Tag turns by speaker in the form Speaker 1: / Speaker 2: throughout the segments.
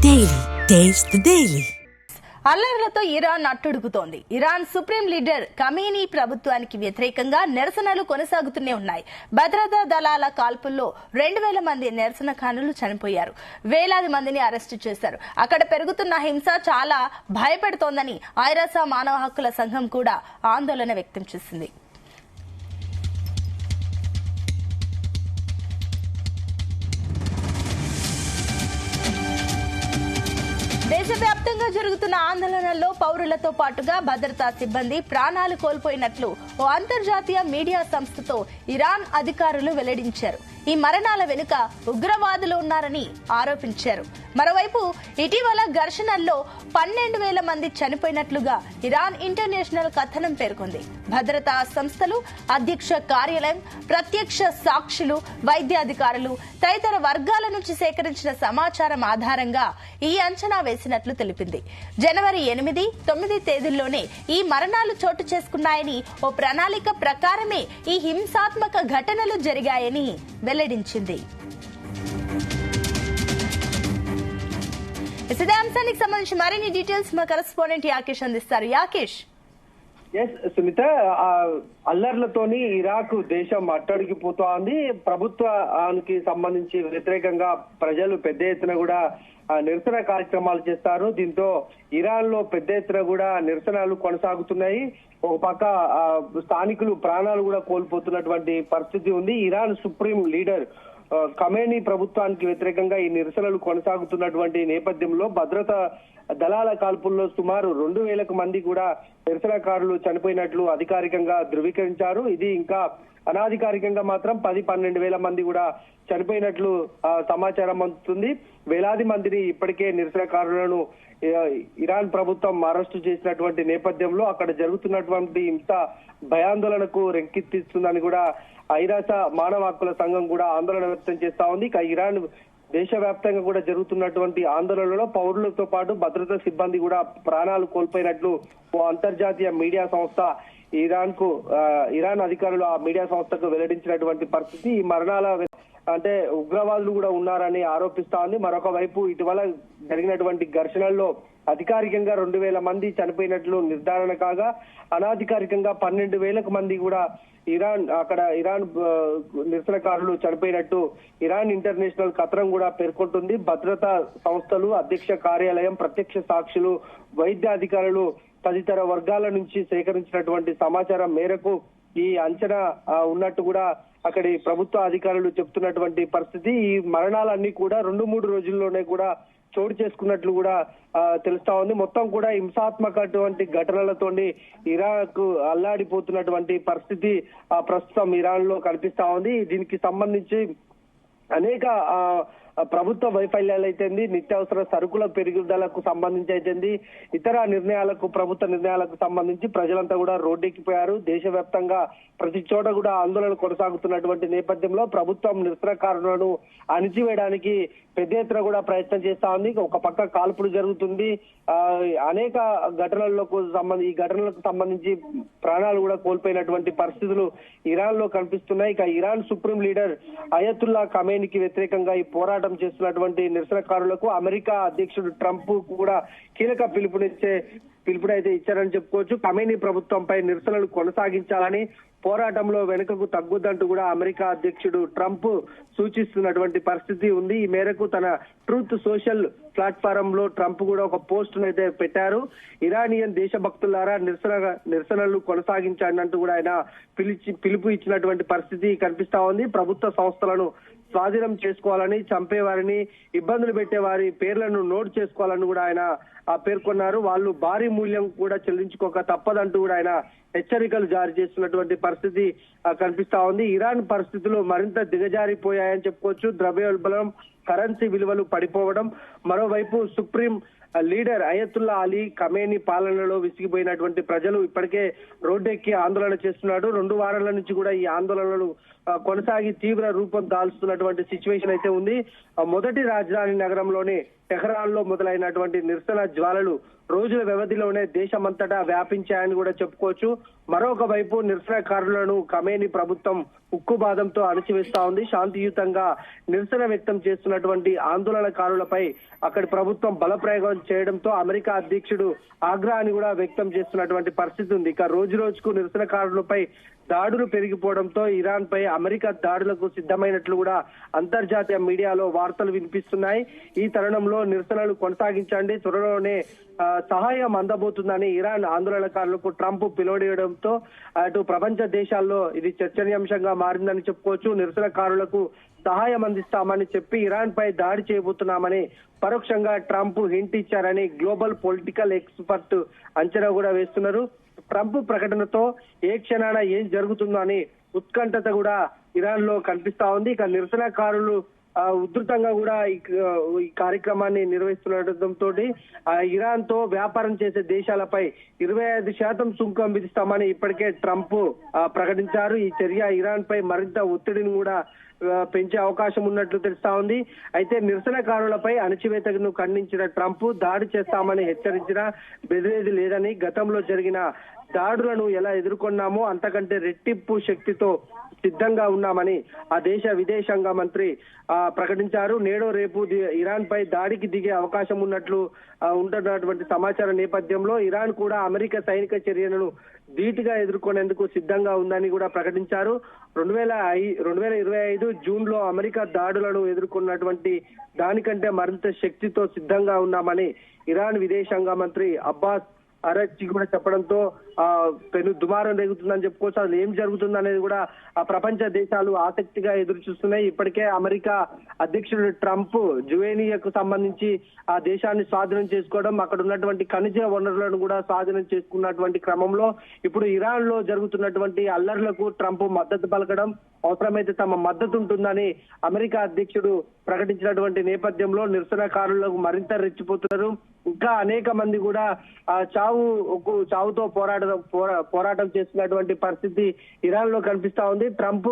Speaker 1: Daily. Taste the Daily.
Speaker 2: అల్లర్లతో Iran అట్టుడుకుతోంది. Iran supreme leader Khamenei ప్రభుత్వానికి వ్యతిరేకంగా నిరసనలు కొనసాగుతూనే ఉన్నాయి. భద్రతా దళాల కాల్పుల్లో 2000 మంది నిరసనకారులు చనిపోయారు. వేలాది మందిని అరెస్టు చేశారు. అక్కడ పెరుగుతున్న హింస చాలా భయపెడుతోందని ఐరాస మానవ హక్కుల సంఘం కూడా ఆందోళన వ్యక్తం చేసింది. దేశవ్యాప్తంగా జరుగుతున్న ఆందోళనల్లో పౌరులతో పాటుగా భద్రతా సిబ్బంది ప్రాణాలు కోల్పోయినట్లు ఓ అంతర్జాతీయ మీడియా సంస్థతో ఇరాన్ అధికారులు వెల్లడించారు. ఈ మరణాల వెనుక ఉగ్రవాదులు ఉన్నారని ఆరోపించారు. మరోవైపు ఇటీవల ఘర్షణల్లో 12,000 మంది చనిపోయినట్లుగా ఇరాన్ ఇంటర్నేషనల్ కథనం పేర్కొంది. భద్రతా సంస్థలు, అధ్యక్ష కార్యాలయం, ప్రత్యక్ష సాక్షులు, వైద్యాధికారులు తదితర వర్గాల నుంచి సేకరించిన సమాచారం ఆధారంగా ఈ అంచనా వేసినట్లు తెలిపింది. జనవరి 8, 9 తేదీల్లోనే ఈ మరణాలు చోటు చేసుకున్నాయని, ఓ ప్రణాళిక ప్రకారమే ఈ హింసాత్మక ఘటనలు జరిగాయని వెల్లడించింది. ఇదే అంశానికి సంబంధించి మరిన్ని డీటెయిల్స్ మా కరెస్పాండెంట్ యాకేష్ అందిస్తారు. యాకేష్.
Speaker 3: సుమిత, అల్లర్లతోని ఇరాక్ దేశం అట్టడిగిపోతోంది. ప్రభుత్వానికి సంబంధించి వ్యతిరేకంగా ప్రజలు పెద్ద ఎత్తున కూడా నిరసన కార్యక్రమాలు చేస్తారు. దీంతో ఇరాన్ లో పెద్ద ఎత్తున కూడా నిరసనలు కొనసాగుతున్నాయి. ఒక పక్క స్థానికులు ప్రాణాలు కూడా కోల్పోతున్నటువంటి పరిస్థితి ఉంది. ఇరాన్ సుప్రీం లీడర్ ఖమేనీ ప్రభుత్వానికి వ్యతిరేకంగా ఈ నిరసనలు కొనసాగుతున్నటువంటి నేపథ్యంలో భద్రతా దళాల కాల్పుల్లో సుమారు 2,000 మంది కూడా నిరసనకారులు చనిపోయినట్లు అధికారికంగా ధృవీకరించారు. ఇది ఇంకా అనాధికారికంగా మాత్రం 10-12,000 మంది కూడా చనిపోయినట్లు సమాచారం అందుతుంది. వేలాది మందిని ఇప్పటికే నిరసనకారులను ఇరాన్ ప్రభుత్వం అరెస్టు చేసినటువంటి నేపథ్యంలో అక్కడ జరుగుతున్నటువంటి హింస భయాందోళనకు రెక్కెత్తిస్తుందని కూడా ఐరాస మానవ హక్కుల సంఘం కూడా ఆందోళన వ్యక్తం చేస్తా ఉంది. ఇరాన్ దేశవ్యాప్తంగా కూడా జరుగుతున్నటువంటి ఆందోళనలో పౌరులతో పాటు భద్రతా సిబ్బంది కూడా ప్రాణాలు కోల్పోయినట్లు ఓ అంతర్జాతీయ మీడియా సంస్థ ఇరాన్ అధికారులు ఆ మీడియా సంస్థకు వెల్లడించినటువంటి పరిస్థితి. ఈ మరణాల అంటే ఉగ్రవాదులు కూడా ఉన్నారని ఆరోపిస్తా ఉంది. మరొక వైపు ఇటీవల జరిగినటువంటి ఘర్షణల్లో అధికారికంగా 2,000 మంది చనిపోయినట్లు నిర్ధారణ కాగా, అనాధికారికంగా 12,000 మంది కూడా ఇరాన్ నిరసనకారులు చనిపోయినట్టు ఇరాన్ ఇంటర్నేషనల్ కథనం కూడా పేర్కొంటుంది. భద్రతా సంస్థలు, అధ్యక్ష కార్యాలయం, ప్రత్యక్ష సాక్షులు, వైద్య అధికారులు తదితర వర్గాల నుంచి సేకరించినటువంటి సమాచారం మేరకు ఈ అంచనా ఉన్నట్టు కూడా అక్కడి ప్రభుత్వ అధికారులు చెప్తున్నటువంటి పరిస్థితి. ఈ మరణాలన్నీ కూడా 2-3 రోజుల్లోనే కూడా చోటు చేసుకున్నట్లు కూడా తెలుస్తా ఉంది. మొత్తం కూడా హింసాత్మకటువంటి ఘటనలతోని ఇరాక్ అల్లాడిపోతున్నటువంటి పరిస్థితి ప్రస్తుతం ఇరాన్ లో కనిపిస్తా ఉంది. దీనికి సంబంధించి అనేక ప్రభుత్వ వైఫల్యాలు అయితేంది, నిత్యావసర సరుకుల పెరుగుదలకు సంబంధించి అయితేంది, ఇతర ప్రభుత్వ నిర్ణయాలకు సంబంధించి ప్రజలంతా కూడా రోడ్డెక్కిపోయారు. దేశవ్యాప్తంగా ప్రతి చోట కూడా ఆందోళన కొనసాగుతున్నటువంటి నేపథ్యంలో ప్రభుత్వం నిరసనకారులను అణిచివేయడానికి పెద్ద ఎత్తున కూడా ప్రయత్నం చేస్తా ఉంది. ఒక పక్క కాల్పులు జరుగుతుంది. అనేక ఈ ఘటనలకు సంబంధించి ప్రాణాలు కూడా కోల్పోయినటువంటి పరిస్థితులు ఇరాన్ లో కనిపిస్తున్నాయి. ఇక ఇరాన్ సుప్రీం లీడర్ అయతుల్లా ఖమేనీకి వ్యతిరేకంగా ఈ పోరాటం చేస్తున్నటువంటి నిరసనకారులకు అమెరికా అధ్యక్షుడు ట్రంప్ కూడా కీలక పిలుపునైతే ఇచ్చారని చెప్పుకోవచ్చు. ఖమేనీ ప్రభుత్వంపై నిరసనలు కొనసాగించాలని, పోరాటంలో వెనుకకు తగ్గొద్దంటూ కూడా అమెరికా అధ్యక్షుడు ట్రంప్ సూచిస్తున్నటువంటి పరిస్థితి ఉంది. ఈ మేరకు తన ట్రూత్ సోషల్ ప్లాట్ఫారం లో ట్రంప్ కూడా ఒక పోస్ట్ అయితే పెట్టారు. ఇరానియన్ దేశభక్తులారా నిరసనలు కొనసాగించండి అంటూ కూడా ఆయన పిలుపు ఇచ్చినటువంటి పరిస్థితి కనిపిస్తా ఉంది. ప్రభుత్వ సంస్థలను స్వాధీనం చేసుకోవాలని, చంపేవారిని, ఇబ్బందులు పెట్టే వారి పేర్లను నోట్ చేసుకోవాలని కూడా ఆయన పేర్కొన్నారు. వాళ్ళు భారీ మూల్యం కూడా చెల్లించుకోక తప్పదంటూ కూడా ఆయన హెచ్చరికలు జారీ చేస్తున్నటువంటి పరిస్థితి కనిపిస్తా ఉంది. ఇరాన్ పరిస్థితులు మరింత దిగజారిపోయాయని చెప్పుకోవచ్చు. ద్రవ్యోల్బణం, కరెన్సీ విలువలు పడిపోవడం, మరోవైపు supreme leader Ayatollah Ali Khamenei పాలనలో విసిగిపోయినటువంటి ప్రజలు ఇప్పటికే రోడ్డెక్కి ఆందోళన చేస్తున్నాడు. 2 వారాల నుంచి కూడా ఈ ఆందోళనలు కొనసాగి తీవ్ర రూపం దాల్చుతున్నటువంటి సిచ్యువేషన్ అయితే ఉంది. మొదటి రాజధాని నగరంలోని టెహరాన్ లో మొదలైనటువంటి నిరసన జ్వాలలు రోజుల వ్యవధిలోనే దేశమంతటా వ్యాపించాయని కూడా చెప్పుకోవచ్చు. మరొక వైపు నిరసనకారులను ఖమేనీ ప్రభుత్వం ఉక్కుబాదంతో అణచివేస్తా ఉంది. శాంతియుతంగా నిరసన వ్యక్తం చేస్తున్నటువంటి ఆందోళనకారులపై అక్కడి ప్రభుత్వం బలప్రయోగం చేయడంతో అమెరికా అధ్యక్షుడు ఆగ్రహాన్ని కూడా వ్యక్తం చేస్తున్నటువంటి పరిస్థితి ఉంది. ఇక రోజు రోజుకు నిరసనకారులపై దాడులు పెరిగిపోవడంతో ఇరాన్ పై అమెరికా దాడులకు సిద్ధమైనట్లు కూడా అంతర్జాతీయ మీడియాలో వార్తలు వినిపిస్తున్నాయి. ఈ తరుణంలో నిరసనలు కొనసాగించండి, త్వరలోనే సహాయం అందబోతుందని ఇరాన్ ఆందోళనకారులకు ట్రంప్ పిలువడంతో అటు ప్రపంచ దేశాల్లో ఇది చర్చనీయాంశంగా మారిందని చెప్పుకోవచ్చు. నిరసనకారులకు సహాయం అందిస్తామని చెప్పి ఇరాన్ పై దాడి చేయబోతున్నామని పరోక్షంగా ట్రంప్ హింట్ ఇచ్చారని గ్లోబల్ పొలిటికల్ ఎక్స్పర్ట్ అంచనా కూడా వేస్తున్నారు. ట్రంప్ ప్రకటనతో ఏ క్షణాన ఏం జరుగుతుందో అని ఉత్కంఠత కూడా ఇరాన్ లో కనిపిస్తా ఉంది. ఇక నిరసనకారులు ఉధృతంగా కూడా ఈ కార్యక్రమాన్ని నిర్వహిస్తుండటంతో ఇరాన్ తో వ్యాపారం చేసే దేశాలపై 25% సుంకం విధిస్తామని ఇప్పటికే ట్రంప్ ప్రకటించారు. ఈ చర్య ఇరాన్ పై మరింత ఒత్తిడిని కూడా పెంచే అవకాశం ఉన్నట్లు తెలుస్తా ఉంది. అయితే నిరసనకారులపై అణచివేతను ఖండించిన ట్రంప్ దాడి చేస్తామని హెచ్చరించినా బెదిరేది లేదని, గతంలో జరిగిన దాడులను ఎలా ఎదుర్కొన్నామో అంతకంటే రెట్టింపు శక్తితో సిద్ధంగా ఉన్నామని ఆ దేశ విదేశాంగ మంత్రి ప్రకటించారు. నేడో రేపు ఇరాన్ పై దాడికి దిగే అవకాశం ఉన్నట్లు ఉంటున్నటువంటి సమాచారం నేపథ్యంలో ఇరాన్ కూడా అమెరికా సైనిక చర్యలను ధీటుగా ఎదుర్కొనేందుకు సిద్ధంగా ఉందని కూడా ప్రకటించారు. 2025 జూన్ లో అమెరికా దాడులను ఎదుర్కొన్నటువంటి దానికంటే మరింత శక్తితో సిద్ధంగా ఉన్నామని ఇరాన్ విదేశాంగ మంత్రి అబ్బాస్ అరక్చి కూడా చెప్పడంతో పెను దుమారం రేగుతుందని చెప్పుకోవచ్చు. అసలు ఏం జరుగుతుంది అనేది కూడా ఆ ప్రపంచ దేశాలు ఆసక్తిగా ఎదురు చూస్తున్నాయి. ఇప్పటికే అమెరికా అధ్యక్షుడు ట్రంప్ జువేనియాకు సంబంధించి ఆ దేశాన్ని స్వాధీనం చేసుకోవడం, అక్కడ ఉన్నటువంటి ఖనిజ వనరులను కూడా స్వాధీనం చేసుకున్నటువంటి క్రమంలో ఇప్పుడు ఇరాన్ లో జరుగుతున్నటువంటి అల్లర్లకు ట్రంప్ మద్దతు పలకడం, అవసరమైతే తమ మద్దతు ఉంటుందని అమెరికా అధ్యక్షుడు ప్రకటించినటువంటి నేపథ్యంలో నిరసనకారులకు మరింత రెచ్చిపోతున్నారు. ఇంకా అనేక మంది కూడా చావుతో పోరాటం చేస్తున్నటువంటి పరిస్థితి ఇరాన్ లో కనిపిస్తా ఉంది. ట్రంప్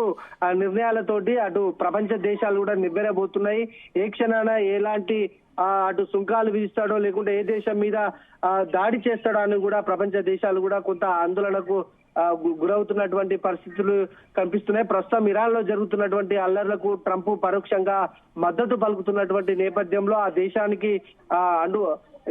Speaker 3: నిర్ణయాలతోటి అటు ప్రపంచ దేశాలు కూడా నివ్వెరబోతున్నాయి. ఏ క్షణాన ఎలాంటి అటు సుంకాలు విధిస్తాడో లేకుంటే ఏ దేశం మీద దాడి చేస్తాడో అని కూడా ప్రపంచ దేశాలు కూడా కొంత ఆందోళనకు గురవుతున్నటువంటి పరిస్థితులు కనిపిస్తున్నాయి. ప్రస్తుతం ఇరాన్ లో జరుగుతున్నటువంటి అల్లర్లకు ట్రంప్ పరోక్షంగా మద్దతు పలుకుతున్నటువంటి నేపథ్యంలో ఆ దేశానికి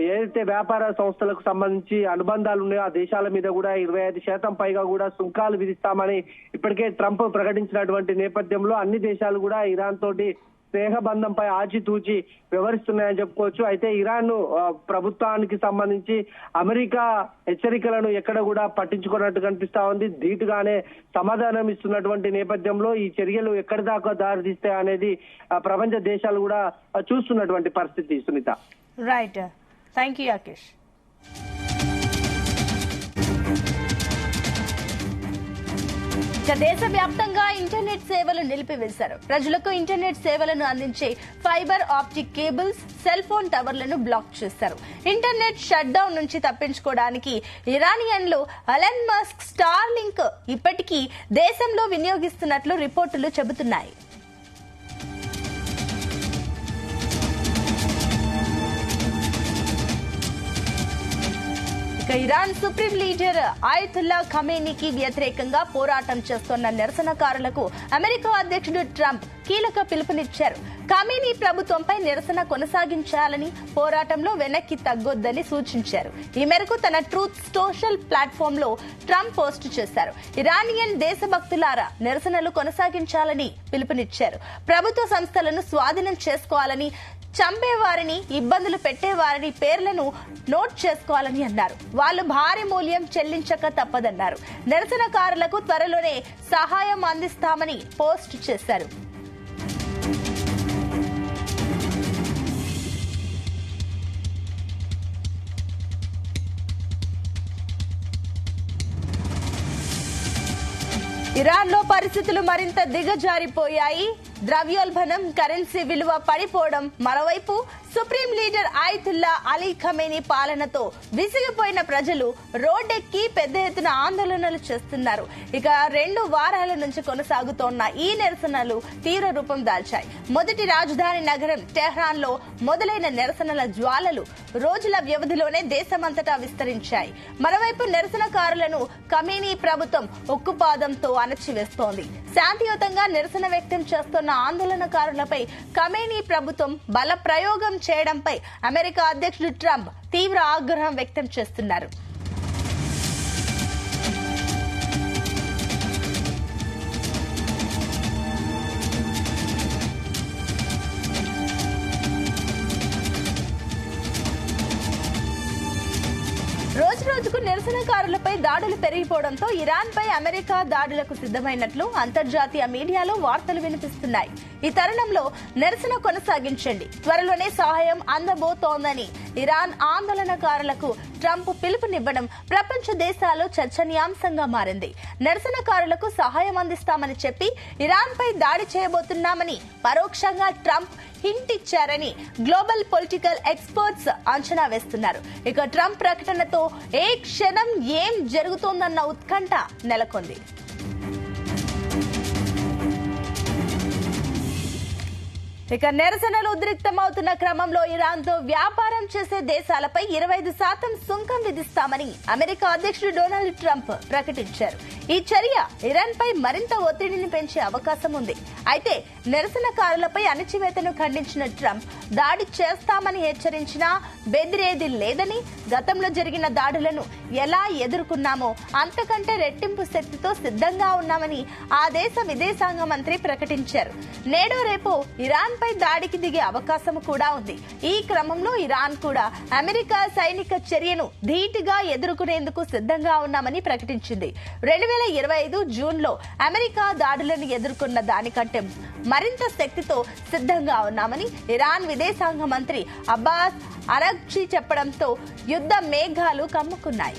Speaker 3: ఏదైతే వ్యాపార సంస్థలకు సంబంధించి అనుబంధాలు ఉన్నాయో ఆ దేశాల మీద కూడా 25% పైగా కూడా సుంకాలు విధిస్తామని ఇప్పటికే ట్రంప్ ప్రకటించినటువంటి నేపథ్యంలో అన్ని దేశాలు కూడా ఇరాన్ తోటి స్నేహబంధంపై ఆచితూచి వ్యవహరిస్తున్నాయని చెప్పుకోవచ్చు. అయితే ఇరాన్ ప్రభుత్వానికి సంబంధించి అమెరికా హెచ్చరికలను ఎక్కడ కూడా పట్టించుకున్నట్టు కనిపిస్తా ఉంది. ధీటుగానే సమాధానం ఇస్తున్నటువంటి నేపథ్యంలో ఈ చర్యలు ఎక్కడి దాకా దారితీస్తాయి అనేది ప్రపంచ దేశాలు కూడా చూస్తున్నటువంటి పరిస్థితి. Sunitha,
Speaker 2: right, thank you Rakesh. దేశవ్యాప్తంగా ఇంటర్నెట్ సేవలు నిలిపివేశారు. ప్రజలకు ఇంటర్నెట్ సేవలను అందించే fibre optic cables, cell phone టవర్లను బ్లాక్ చేశారు. ఇంటర్నెట్ షట్ డౌన్ నుంచి తప్పించుకోవడానికి ఇరానియన్లు ఎలన్ మస్క్ స్టార్ లింక్ ఇప్పటికీ దేశంలో వినియోగిస్తున్నట్లు రిపోర్టులు చెబుతున్నాయి. ఇరాన్ సుప్రీం లీడర్ ఆయతుల్లా ఖమేనీకి వ్యతిరేకంగా పోరాటం చేస్తున్న నిరసనకారులకు అమెరికా అధ్యక్షుడు ట్రంప్ కీలక పిలుపునిచ్చారు. ఖమేనీ ప్రభుత్వంపై నిరసన కొనసాగించాలని, పోరాటంలో వెనక్కి తగ్గొద్దని సూచించారు. ఈ మేరకు తన ట్రూత్ సోషల్ ప్లాట్ఫామ్ లో ట్రంప్ పోస్టు చేశారు. ఇరానియన్ దేశభక్తులారా, నిరసనలు కొనసాగించాలని పిలుపునిచ్చారు. ప్రభుత్వ సంస్థలను స్వాధీనం చేసుకోవాలని, చంపేవారిని, ఇబ్బందులు పెట్టేవారిని పేర్లను నోట్ చేసుకోవాలని అన్నారు. వాళ్ళు భారీ మూల్యం చెల్లించక తప్పదన్నారు. నిరసనకారులకు త్వరలోనే సహాయం అందిస్తామని పోస్ట్ చేశారు. ఇరాన్ లో పరిస్థితులు మరింత దిగజారిపోయాయి. ద్రవ్యోల్బణం, కరెన్సీ విలువ పడిపోవడం, మరోవైపు supreme leader Ayatollah Ali Khamenei పాలనతో విసిగిపోయిన ప్రజలు రోడ్డెక్కి పెద్ద ఎత్తున ఆందోళనలు చేస్తున్నారు. ఇక 2 వారాల నుంచి కొనసాగుతోన్న ఈ నిరసనలు తీవ్ర రూపం దాల్చాయి. మొదటి రాజధాని నగరం టెహ్రాన్ లో మొదలైన నిరసనల జ్వాలలు రోజుల వ్యవధిలోనే దేశమంతటా విస్తరించాయి. మరోవైపు నిరసనకారులను ఖమేనీ ప్రభుత్వం ఉక్కుపాదంతో అణచివేస్తోంది. శాంతియుతంగా నిరసన వ్యక్తం చేస్తున్న ఆందోళనకారులపై ఖమేనీ ప్రభుత్వం బల ప్రయోగం చేయడంపై అమెరికా అధ్యక్షుడు ట్రంప్ తీవ్ర ఆగ్రహం వ్యక్తం చేస్తున్నారు. రోజుకు నిరసనకారులపై దాడులు పెరిగిపోవడంతో ఇరాన్ పై అమెరికా దాడులకు సిద్ధమైనట్లు అంతర్జాతీయ మీడియాలో వార్తలు వినిపిస్తున్నాయి. ఈ తరుణంలో నిరసన కొనసాగించండి, త్వరలోనే సహాయం అందబోతోందని ఇరాన్ ఆందోళనకారులకు ట్రంప్ పిలుపునివ్వడం ప్రపంచ దేశాల్లో చర్చనీయాంశంగా మారింది. నిరసనకారులకు సహాయం అందిస్తామని చెప్పి ఇరాన్ పై దాడి చేయబోతున్నామని పరోక్షంగా ట్రంప్ హింట్ ఇచ్చారని గ్లోబల్ పొలిటికల్ ఎక్స్పర్ట్స్ అంచనా వేస్తున్నారు. ఇక ట్రంప్ ప్రకటనతో ఏ క్షణం ఏం జరుగుతోందన్న ఉత్కంఠ నెలకొంది. ఇక నిరసనలు ఉద్రిక్తమవుతున్న క్రమంలో ఇరాన్తో వ్యాపారం చేసే దేశాలపై 25% సుంకం విధిస్తామని అమెరికా అధ్యక్షుడు డొనాల్డ్ ట్రంప్ ప్రకటించారు. ఈ చర్య ఇరాన్ పై మరింత ఒత్తిడిని పెంచే అవకాశం ఉంది. అయితే నిరసనకారులపై అణచివేతను ఖండించిన ట్రంప్ దాడి చేస్తామని హెచ్చరించినా బెదిరేది లేదని, గతంలో జరిగిన దాడులను ఎలా ఎదుర్కొన్నామో అంతకంటే రెట్టింపు శక్తితో సిద్ధంగా ఉన్నామని ఆ దేశ విదేశాంగ మంత్రి ప్రకటించారు. నేడో రేపో ఇరాన్ పై దాడికి దిగే అవకాశం కూడా ఉంది. ఈ క్రమంలో ఇరాన్ కూడా అమెరికా సైనిక చర్యను ధీటుగా ఎదుర్కొనేందుకు సిద్ధంగా ఉన్నామని ప్రకటించింది. 2025 జూన్లో అమెరికా దాడులను ఎదుర్కొన్న దానికంటే మరింత శక్తితో సిద్ధంగా ఉన్నామని ఇరాన్ విదేశాంగ మంత్రి అబ్బాస్ అరాగ్చి చెప్పడంతో యుద్ధ మేఘాలు కమ్ముకున్నాయి.